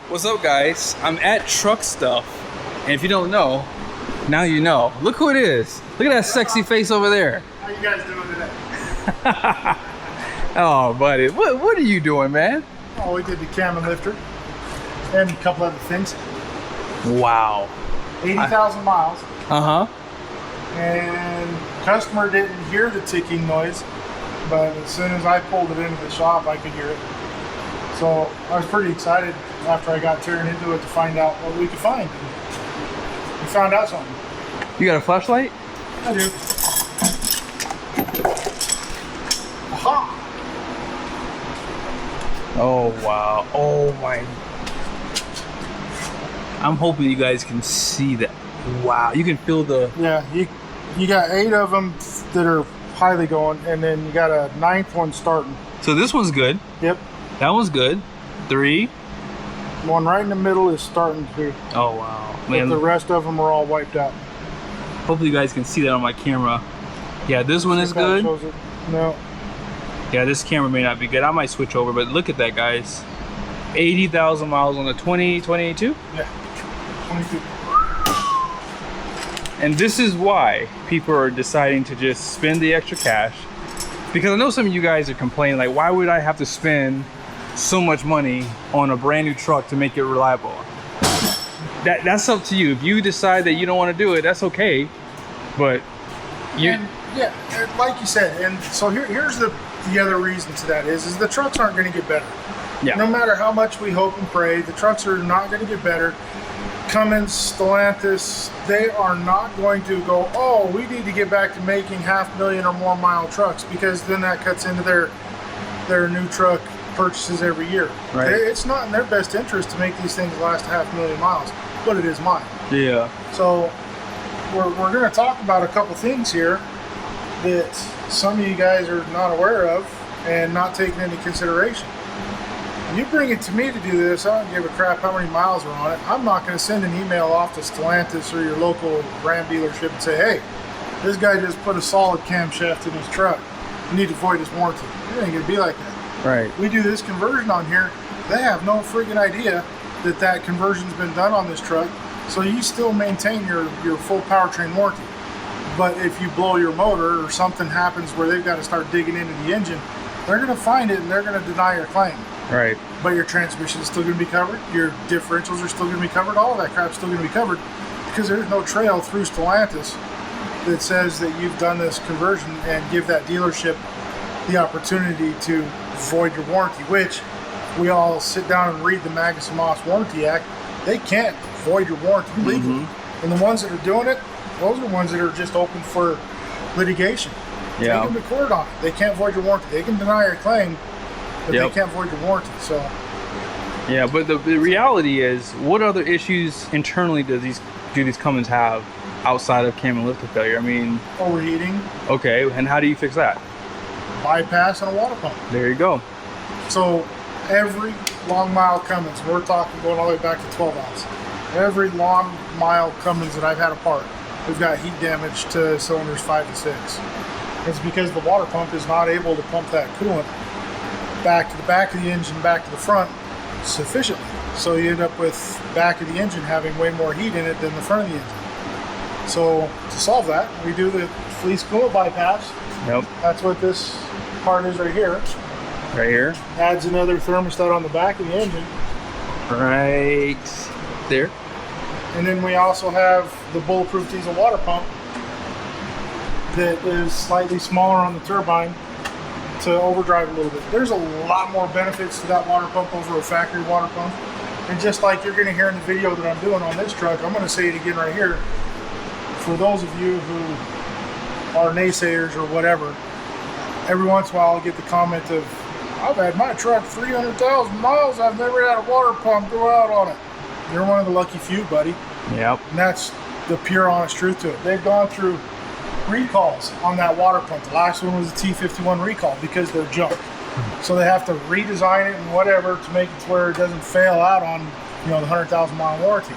What's up, guys? I'm at Truck Stuff, and if you don't know, now you know. Look who it is. Look at that sexy face over there. How you guys doing today? Oh, buddy, what are you doing, man? Oh, we did the cam and lifter and a couple other things. Wow. 80,000 miles. Uh-huh. And customer didn't hear the ticking noise, but as soon as I pulled it into the shop, I could hear it. So I was pretty excited after I got tearing into it to find out what we could find. We found out something. You got a flashlight? I do. Aha! Oh, wow. Oh, my. I'm hoping you guys can see that. Wow. You can feel the... Yeah, you got 8 of them that are highly going, and then you got a 9th one starting. So this one's good. Yep. That one's good. 3. One right in the middle is starting to. Oh, wow. But the rest of them are all wiped out. Hopefully you guys can see that on my camera. Yeah, this one is good. No. Yeah, this camera may not be good. I might switch over, but look at that, guys. 80,000 miles on the 2022? Yeah, 22. And this is why people are deciding to just spend the extra cash. Because I know some of you guys are complaining, like, why would I have to spend so much money on a brand new truck to make it reliable? That's up to you. If you decide that you don't want to do it, that's okay. But you... And, yeah, like you said, and so here's the other reason to that is the trucks aren't going to get better. Yeah. No matter how much we hope and pray, the trucks are not going to get better. Cummins, Stellantis, they are not going to go, oh, we need to get back to making 500,000 or more mile trucks, because then that cuts into their new truck purchases every year. Right. It's not in their best interest to make these things last 500,000 miles, but it is mine. Yeah. So we're going to talk about a couple things here that some of you guys are not aware of and not taking into consideration. You bring it to me to do this, I don't give a crap how many miles are on it. I'm not going to send an email off to Stellantis or your local Ram dealership and say, hey, this guy just put a solid camshaft in his truck. You need to void his warranty. It ain't going to be like that. Right. We do this conversion on here. They have no friggin' idea that conversion's been done on this truck. So you still maintain your full powertrain warranty. But if you blow your motor or something happens where they've got to start digging into the engine, they're going to find it and they're going to deny your claim. Right. But your transmission is still going to be covered. Your differentials are still going to be covered. All of that crap's still going to be covered because there's no trail through Stellantis that says that you've done this conversion and give that dealership the opportunity to void your warranty, which we all sit down and read the Magnus and Moss Warranty Act. They can't void your warranty legally. And the ones that are doing it, those are the ones that are just open for litigation. Yeah. They can record on it. They can't void your warranty. They can deny your claim, but they can't void your warranty. So. Yeah, but the reality is, what other issues internally do these Cummins have outside of cam and lifter failure? I mean, overheating. Okay, and how do you fix that? Bypass and a water pump. There you go. So every long mile Cummins, we're talking going all the way back to 12 ounce. Every long mile Cummins that I've had apart, we've got heat damage to cylinders 5 and 6. It's because the water pump is not able to pump that coolant back to the back of the engine, back to the front sufficiently. So you end up with back of the engine having way more heat in it than the front of the engine. So to solve that, we do the fleece coolant bypass. Yep. That's what this part is right here. Right here. Adds another thermostat on the back of the engine. Right there. And then we also have the bulletproof diesel water pump that is slightly smaller on the turbine to overdrive a little bit. There's a lot more benefits to that water pump over a factory water pump. And just like you're going to hear in the video that I'm doing on this truck, I'm going to say it again right here. For those of you who are naysayers or whatever, every once in a while I'll get the comment of, I've had my truck 300,000 miles, I've never had a water pump go out on it. You're one of the lucky few, buddy. Yep. And that's the pure honest truth to it. They've gone through recalls on that water pump. The last one was a T51 recall because they're junk. So they have to redesign it and whatever to make it to where it doesn't fail out on, the 100,000 mile warranty.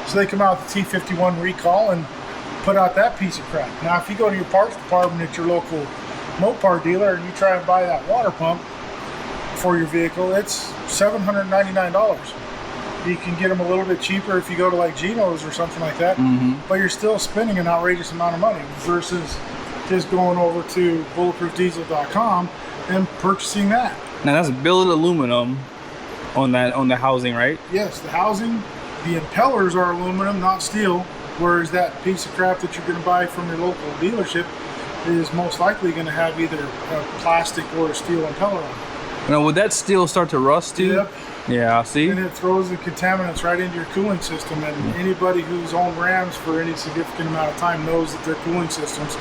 So they come out with the T51 recall and put out that piece of crap. Now, if you go to your parts department at your local Mopar dealer and you try and buy that water pump for your vehicle, it's $799. You can get them a little bit cheaper if you go to like Geno's or something like that, but you're still spending an outrageous amount of money versus just going over to bulletproofdiesel.com and purchasing that. Now that's billet aluminum on the housing, right? Yes, the housing, the impellers are aluminum, not steel, whereas that piece of crap that you're going to buy from your local dealership is most likely going to have either a plastic or a steel impeller on it. Now would that steel start to rust too? Yep. Yeah, see? And it throws the contaminants right into your cooling system, and anybody who's owned Rams for any significant amount of time knows that their cooling systems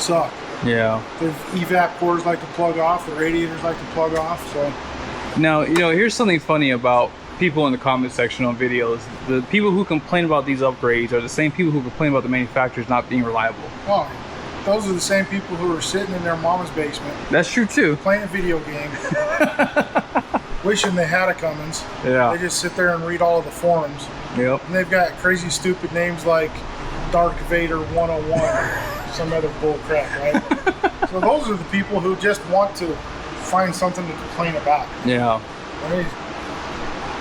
suck. Yeah. The evap cores like to plug off, the radiators like to plug off, so. Now, you know, here's something funny about people in the comment section on videos. The people who complain about these upgrades are the same people who complain about the manufacturers not being reliable. Oh, those are the same people who are sitting in their mama's basement. That's true too. Playing a video game. Wishing they had a Cummins. Yeah. They just sit there and read all of the forums. Yep. And they've got crazy stupid names like Dark Vader 101 or some other bull crap, right? So those are the people who just want to find something to complain about. Yeah.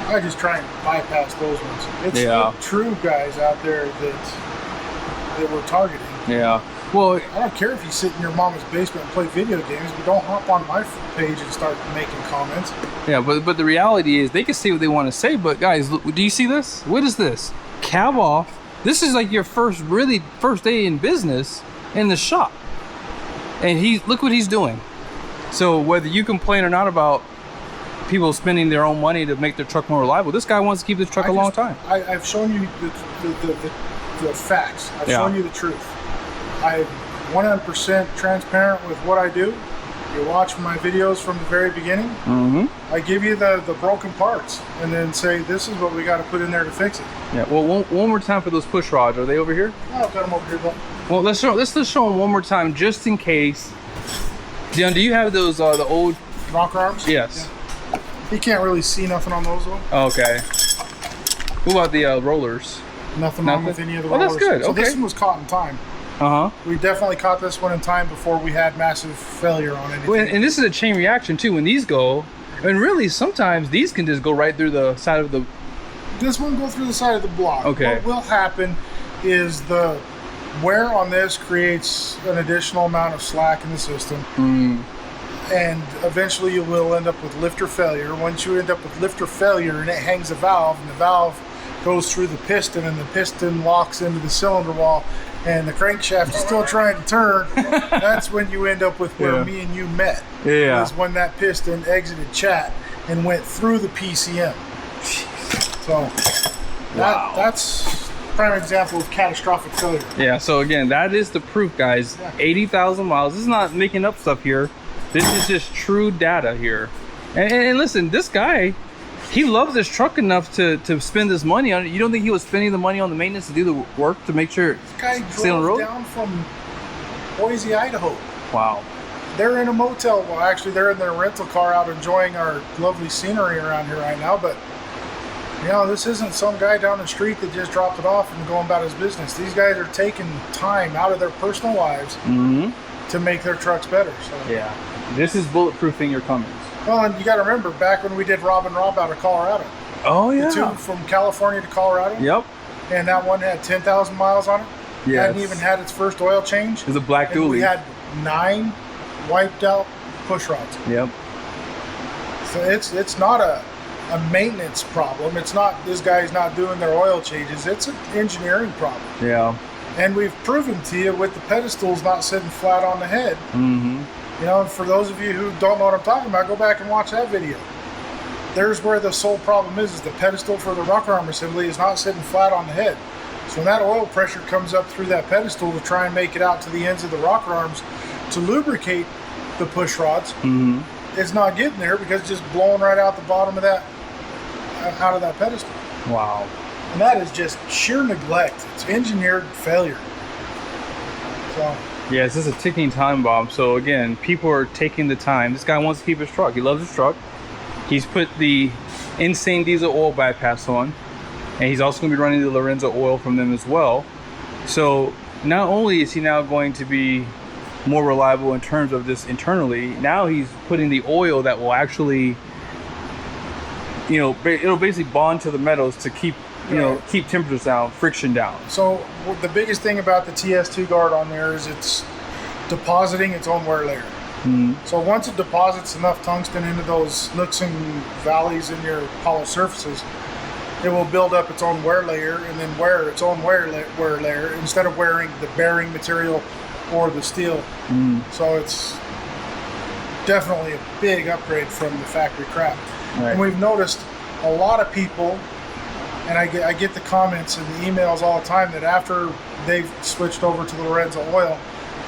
I just try and bypass those ones. It's the true guys out there that we're targeting. Yeah. Well, I don't care if you sit in your mama's basement and play video games, but don't hop on my page and start making comments. Yeah, but the reality is they can say what they want to say, but guys, look, do you see this? What is this? Cab off. This is like your first day in business in the shop. And look what he's doing. So whether you complain or not about people spending their own money to make their truck more reliable, this guy wants to keep this truck a long time. I've shown you the facts. I've shown you the truth. I'm 100% transparent with what I do. You watch my videos from the very beginning. I give you the broken parts and then say, this is what we got to put in there to fix it. Yeah, well, one more time for those push rods. Are they over here? Oh, I've got them over here, though. Well, let's just show them one more time just in case. Dion, do you have those, the old rocker arms? Yes. Yeah. You can't really see nothing on those, though. Okay. What about the rollers? Nothing wrong with any of the rollers. Oh, that's good. So okay. this one was caught in time. We definitely caught this one in time before we had massive failure on anything. Well, and this is a chain reaction too. When these go, and really sometimes these can just go right through the side of the. This one go through the side of the block. Okay. What will happen is the wear on this creates an additional amount of slack in the system. And eventually you will end up with lifter failure. Once you end up with lifter failure and it hangs a valve, and the valve goes through the piston, and the piston locks into the cylinder wall, and the crankshaft is still trying to turn, that's when you end up with where me and you met. Yeah. Is when that piston exited chat and went through the PCM. So that's a prime example of catastrophic failure. Yeah, so again, that is the proof, guys. 80,000 miles. This is not making up stuff here. This is just true data here. And listen, this guy, he loves this truck enough to spend this money on it. You don't think he was spending the money on the maintenance to do the work to make sure this guy drove down from Boise, Idaho. Wow. They're in a motel. Well, actually, they're in their rental car out enjoying our lovely scenery around here right now. But, you know, this isn't some guy down the street that just dropped it off and going about his business. These guys are taking time out of their personal lives to make their trucks better. So. Yeah. This is bulletproofing your Cummins. Well, and you got to remember, back when we did Rob and Rob out of Colorado. Oh, yeah. The two from California to Colorado. Yep. And that one had 10,000 miles on it. Yes. Hadn't even had its first oil change. It was a black dually. We had 9 wiped out push rods. Yep. So it's not a maintenance problem. It's not this guy's not doing their oil changes. It's an engineering problem. Yeah. And we've proven to you with the pedestals not sitting flat on the head. You know, and for those of you who don't know what I'm talking about, go back and watch that video. There's where the sole problem is the pedestal for the rocker arm assembly is not sitting flat on the head. So when that oil pressure comes up through that pedestal to try and make it out to the ends of the rocker arms to lubricate the push rods, it's not getting there because it's just blowing right out the bottom of that, out of that pedestal. Wow. And that is just sheer neglect. It's engineered failure. So. Yeah, this is a ticking time bomb. So again, people are taking the time. This guy wants to keep his truck. He loves his truck. He's put the insane diesel oil bypass on, and he's also going to be running the Lorenzo oil from them as well. So not only is he now going to be more reliable in terms of this internally, now he's putting the oil that will actually you know, it'll basically bond to the metals to keep, you know, keep temperatures down, friction down. So the biggest thing about the TS2 guard on there is it's depositing its own wear layer. So once it deposits enough tungsten into those nooks and valleys in your polished surfaces, it will build up its own wear layer and then wear its own wear layer instead of wearing the bearing material or the steel. So it's definitely a big upgrade from the factory craft. And we've noticed a lot of people, and I get the comments and the emails all the time, that after they've switched over to the Lorenzo oil,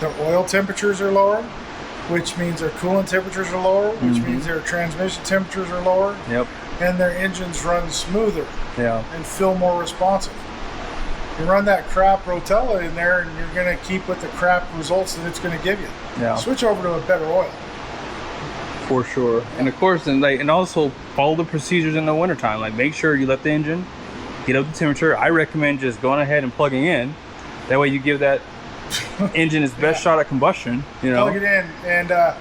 their oil temperatures are lower, which means their coolant temperatures are lower, which means their transmission temperatures are lower, and their engines run smoother and feel more responsive. You run that crap Rotella in there and you're going to keep with the crap results that it's going to give you. Switch over to a better oil. For sure. And of course, and also follow the procedures in the wintertime. Like, make sure you let the engine get up the temperature. I recommend just going ahead and plugging in. That way you give that engine its best shot at combustion. You know, plug it in, and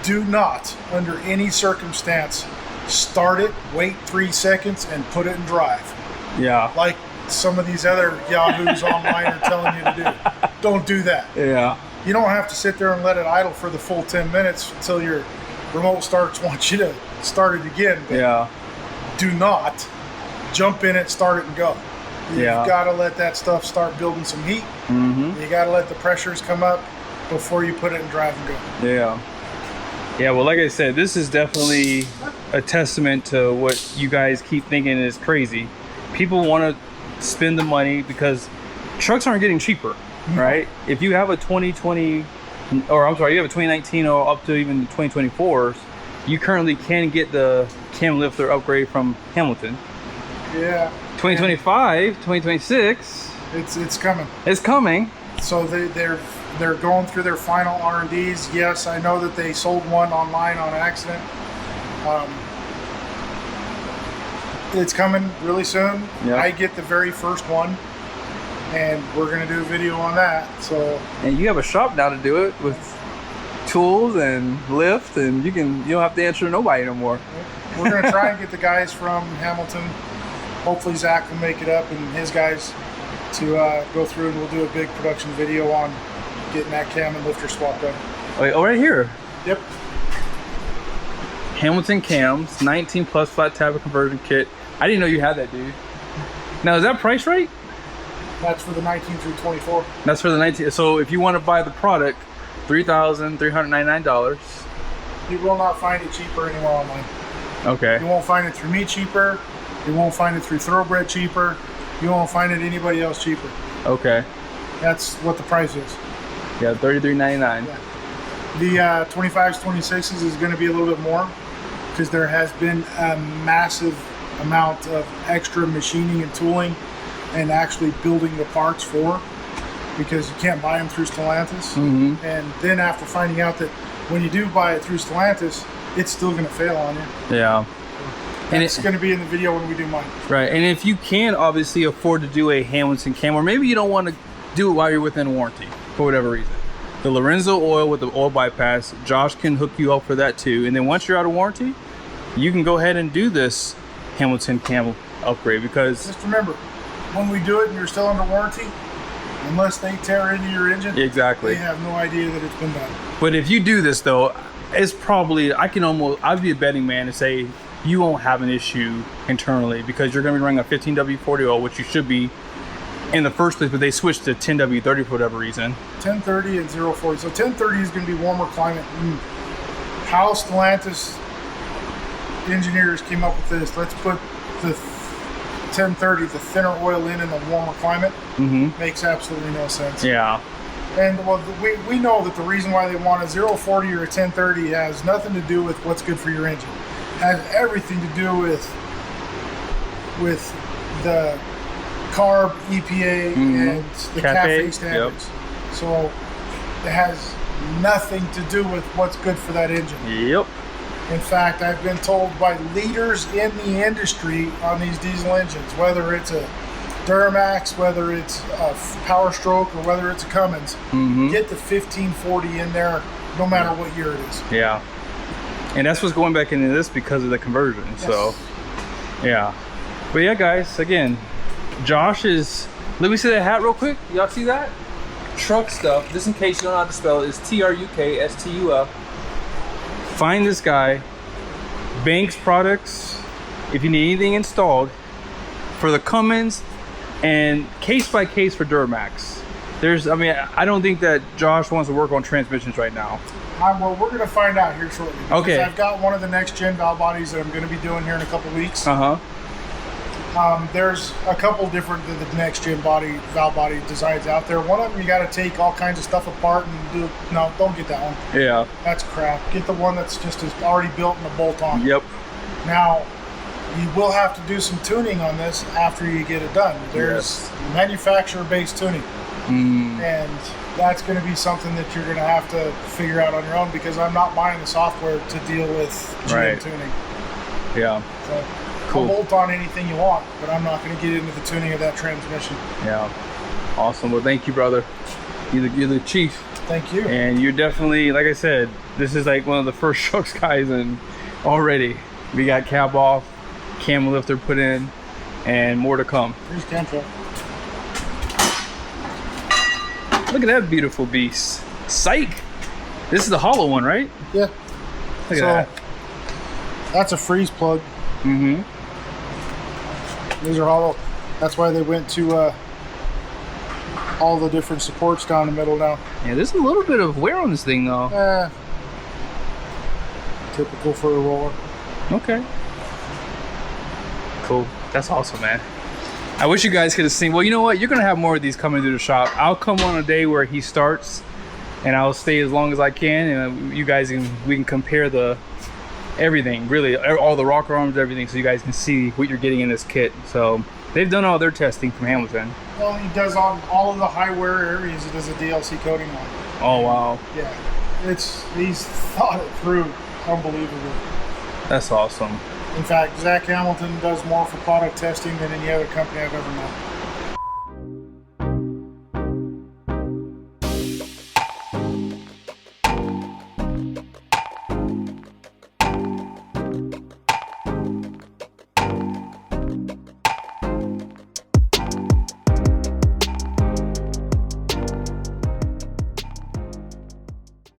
do not, under any circumstance, start it, wait 3 seconds, and put it in drive. Like some of these other yahoos online are telling you to do. Don't do that. You don't have to sit there and let it idle for the full 10 minutes until your remote starts wants you to start it again. But do not jump in it, start it, and go. You've got to let that stuff start building some heat. You got to let the pressures come up before you put it in drive and go. Well, like I said, this is definitely a testament to what you guys keep thinking is crazy. People want to spend the money because trucks aren't getting cheaper, right? If you have a 2020, or I'm sorry, you have a 2019 or up to even 2024s, you currently can get the cam lifter upgrade from Hamilton. 2025, 2026. It's coming. It's coming. So they're going through their final R&Ds. Yes, I know that they sold one online on accident. It's coming really soon. I get the very first one, and we're gonna do a video on that. So, and you have a shop now to do it with tools and lift, and you don't have to answer to nobody no more. We're gonna try and get the guys from Hamilton. Hopefully Zach will make it up and his guys to go through, and we'll do a big production video on getting that cam and lifter swap done. Oh, right here. Yep. Hamilton cams, 19 plus flat tablet conversion kit. I didn't know you had that, dude. Now, is that price right? That's for the 19 through 24. That's for the 19. So if you want to buy the product, $3,399. You will not find it cheaper anywhere online. Okay. You won't find it through me cheaper. You won't find it through Thoroughbred cheaper. You won't find it anybody else cheaper. Okay. That's what the price is. Yeah, $33.99. The 25s, 26s is going to be a little bit more because there has been a massive amount of extra machining and tooling and actually building the parts for, because you can't buy them through Stellantis. And then after finding out that when you do buy it through Stellantis, it's still going to fail on you. And it's going to be in the video when we do mine. Right. And if you can obviously afford to do a Hamilton cam, or maybe you don't want to do it while you're within warranty for whatever reason, the Lorenzo oil with the oil bypass, Josh can hook you up for that too. And then once you're out of warranty, you can go ahead and do this Hamilton cam upgrade, because just remember, when we do it and you're still under warranty, unless they tear into your engine, they have no idea that it's been done. But if you do this though, it's probably, I'd be a betting man to say you won't have an issue internally, because you're going to be running a 15W40 oil, which you should be in the first place, but they switched to 10W30 for whatever reason. 1030 and 040. So 1030 is going to be warmer climate. How Stellantis engineers came up with this, let's put the 1030, the thinner oil in the warmer climate, makes absolutely no sense. And well, we know that the reason why they want a 040 or a 1030 has nothing to do with what's good for your engine. Has everything to do with the CARB, EPA, and the CAFE standards. So it has nothing to do with what's good for that engine. In fact, I've been told by leaders in the industry on these diesel engines, whether it's a Duramax, whether it's a PowerStroke, or whether it's a Cummins, get the 1540 in there no matter what year it is. And that's what's going back into this because of the conversion. So Yeah. But yeah, guys, again, Josh is, let me see that hat real quick. Y'all see that? Truck Stuff. Just in case you don't know how to spell it, it's TRUKSTUF. Find this guy. Banks products. If you need anything installed for the Cummins, and case by case for Duramax. I mean, I don't think that Josh wants to work on transmissions right now. Well, we're going to find out here shortly. Okay. I've got one of the next gen valve bodies that I'm going to be doing here in a couple weeks. There's a couple different the next gen valve body designs out there. One of them you got to take all kinds of stuff apart and do. No, don't get that one. Yeah. That's crap. Get the one that's just already built and a bolt on. Yep. Now, you will have to do some tuning on this after you get it done. There's manufacturer-based tuning. And that's going to be something that you're going to have to figure out on your own, because I'm not buying the software to deal with GM tuning. Yeah. So cool. I'll bolt on anything you want, but I'm not going to get into the tuning of that transmission. Yeah. Awesome. Well, thank you, brother. You're the chief. Thank you. And you're definitely, like I said, this is like one of the first trucks guys, and already we got cab off, cam lifter put in, and more to come. Here's cam truck. Look at that beautiful beast. Psych! This is the hollow one, right? Yeah. Look at that. That's a freeze plug. These are hollow. That's why they went to all the different supports down the middle now. Yeah, there's a little bit of wear on this thing, though. Typical for a roller. Okay. Cool. That's awesome, man. I wish you guys could have seen. Well, you know what? You're gonna have more of these coming to the shop. I'll come on a day where he starts, and I'll stay as long as I can, and you guys we can compare everything, really, all the rocker arms, everything, so you guys can see what you're getting in this kit. So they've done all their testing from Hamilton. Well, he does on all of the high wear areas. He does a DLC coating on. Oh wow. Yeah, he's thought it through. Unbelievable. That's awesome. In fact, Zach Hamilton does more for product testing than any other company I've ever known.